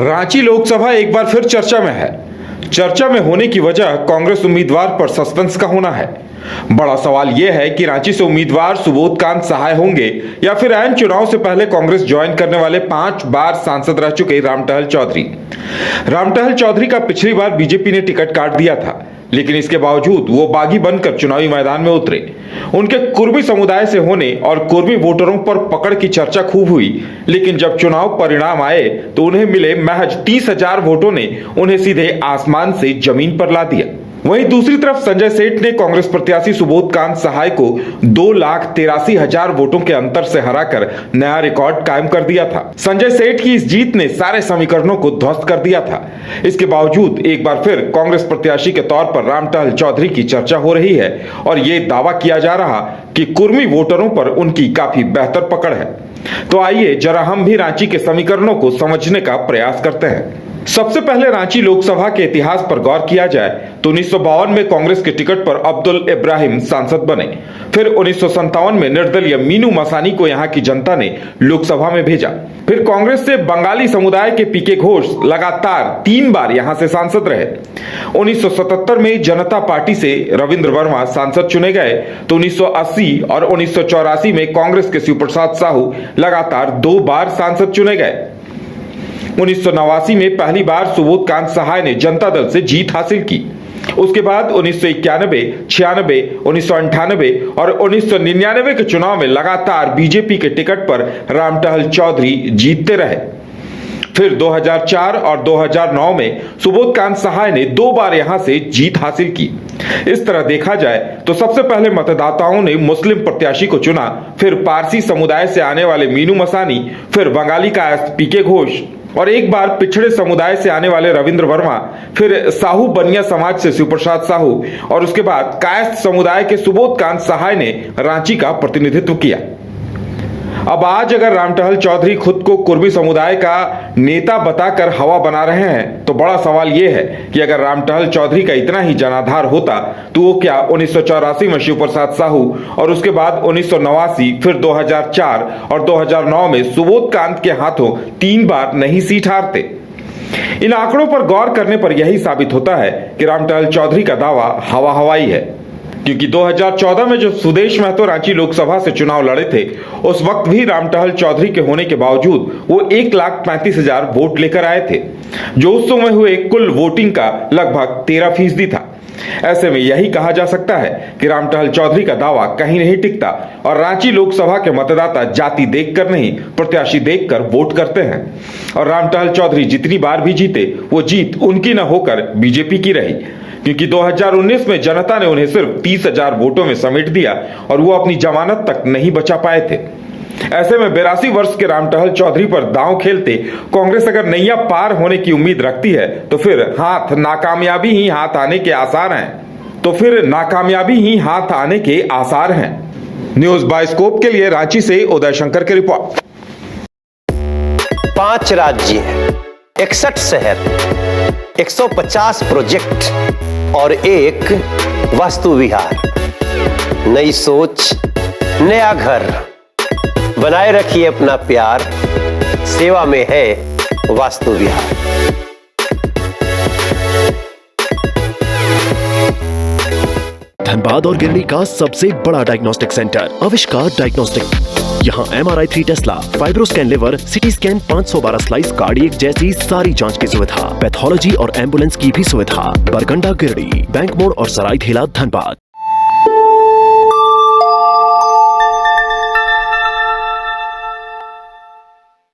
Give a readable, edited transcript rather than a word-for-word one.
रांची लोकसभा एक बार फिर चर्चा में है। चर्चा में होने की वजह कांग्रेस उम्मीदवार पर सस्पेंस का होना है। बड़ा सवाल यह है कि रांची से उम्मीदवार सुबोधकांत सहाय होंगे या फिर ऐन चुनाव से पहले कांग्रेस ज्वाइन करने वाले 5 बार सांसद रह चुके रामटहल चौधरी। रामटहल चौधरी का पिछली बार बीजेपी ने टिकट काट दिया था, लेकिन इसके बावजूद वो बागी बनकर चुनावी मैदान में उतरे। उनके कुर्मी समुदाय से होने और कुर्मी वोटरों पर पकड़ की चर्चा खूब हुई, लेकिन जब चुनाव परिणाम आए तो उन्हें मिले महज 30,000 वोटों ने उन्हें सीधे आसमान से जमीन पर ला दिया। वहीं दूसरी तरफ संजय सेठ ने कांग्रेस प्रत्याशी सुबोधकांत सहाय को 2,83,000 वोटों के अंतर से हराकर नया रिकॉर्ड कायम कर दिया था। संजय सेठ की इस जीत ने सारे समीकरणों को ध्वस्त कर दिया था। इसके बावजूद एक बार फिर कांग्रेस प्रत्याशी के तौर पर रामटहल चौधरी की चर्चा हो रही है और ये दावा किया जा रहा कि कुर्मी वोटरों पर उनकी काफी बेहतर पकड़ है। तो आइए जरा हम भी रांची के समीकरणों को समझने का प्रयास करते हैं। सबसे पहले रांची लोकसभा के इतिहास पर गौर किया जाए तो 1952 में कांग्रेस के टिकट पर अब्दुल इब्राहिम सांसद बने। फिर 1957 में निर्दलीय मीनू मसानी को यहां की जनता ने लोकसभा में भेजा। फिर कांग्रेस से बंगाली समुदाय के पीके घोष लगातार 3 बार यहां से सांसद रहे। 1977 में जनता पार्टी से रविंद्र वर्मा सांसद चुने गए तो 1980 और 1984 में कांग्रेस के शिवप्रसाद साहू लगातार 2 बार सांसद चुने गए। 1989 में पहली बार सुबोधकांत सहाय ने जनता दल से जीत हासिल की। उसके बाद 1991, 96, 1998 और 1999 के चुनाव में लगातार बीजेपी के टिकट पर रामटहल चौधरी जीतते रहे। फिर 2004 और 2009 में सुबोधकांत सहाय ने 2 बार यहां से जीत हासिल की। इस तरह देखा जाए तो सबसे पहले मतदाताओं ने मुस्लिम प्रत्याशी को चुना, फिर पारसी समुदाय से आने वाले मीनू मसानी, फिर बंगाली कायस्थ पीके घोष और एक बार पिछड़े समुदाय से आने वाले रविंद्र वर्मा, फिर साहू बनिया समाज से शिवप्रसाद साहू और उसके बाद कायस्थ समुदाय के सुबोधकांत सहाय ने रांची का प्रतिनिधित्व किया। अब आज अगर रामटहल चौधरी खुद को कुर्मी समुदाय का नेता बताकर हवा बना रहे हैं तो बड़ा सवाल यह है कि अगर रामटहल चौधरी का इतना ही जनाधार होता तो वो क्या 1984 में शिवप्रसाद साहू और उसके बाद 1989, फिर 2004 और 2009 में सुबोधकांत के हाथों 3 बार नहीं सीट हारते। इन आंकड़ों पर गौर करने पर यही साबित होता है कि रामटहल चौधरी का दावा हवा हवाई है, क्योंकि 2014 में जब सुदेश महतो रांची लोकसभा से चुनाव लड़े थे उस वक्त भी रामटहल चौधरी के होने के बावजूद वो 1,35,000 वोट लेकर आए थे, जो उस समय हुए कुल वोटिंग का लगभग 13% था। ऐसे में यही कहा जा सकता है कि रामटहल चौधरी का दावा कहीं नहीं टिकता और रांची लोकसभा के मतदाता जाति देखकर नहीं प्रत्याशी देखकर वोट करते हैं। और रामटहल चौधरी जितनी बार भी जीते वो जीत उनकी न होकर बीजेपी की रही, क्योंकि 2019 में जनता ने उन्हें सिर्फ 30,000 वोटों में समेट दिया और वो अपनी जमानत तक नहीं बचा पाए थे। ऐसे में 82 वर्ष के रामटहल चौधरी पर दांव खेलते कांग्रेस अगर नैया पार होने की उम्मीद रखती है तो फिर नाकामयाबी ही हाथ आने के आसार हैं। न्यूज बाइस्कोप के लिए रांची से उदय शंकर की रिपोर्ट। 5 राज्य, 61 शहर, 150 प्रोजेक्ट और एक वास्तु विहार। नई सोच, नया घर, बनाए रखिए अपना प्यार, सेवा में है वास्तु विहार। धनबाद और गिरडी का सबसे बड़ा डायग्नोस्टिक सेंटर आविष्कार डायग्नोस्टिक। यहाँ MRI 3 Tesla, fibroscan liver, CT scan 512 slice cardiac जैसी सारी जांच की सुविधा, पैथोलॉजी और एम्बुलेंस की भी सुविधा। बरकंडा गिरडी, बैंक मोड़ और सराय ठेला धनबाद।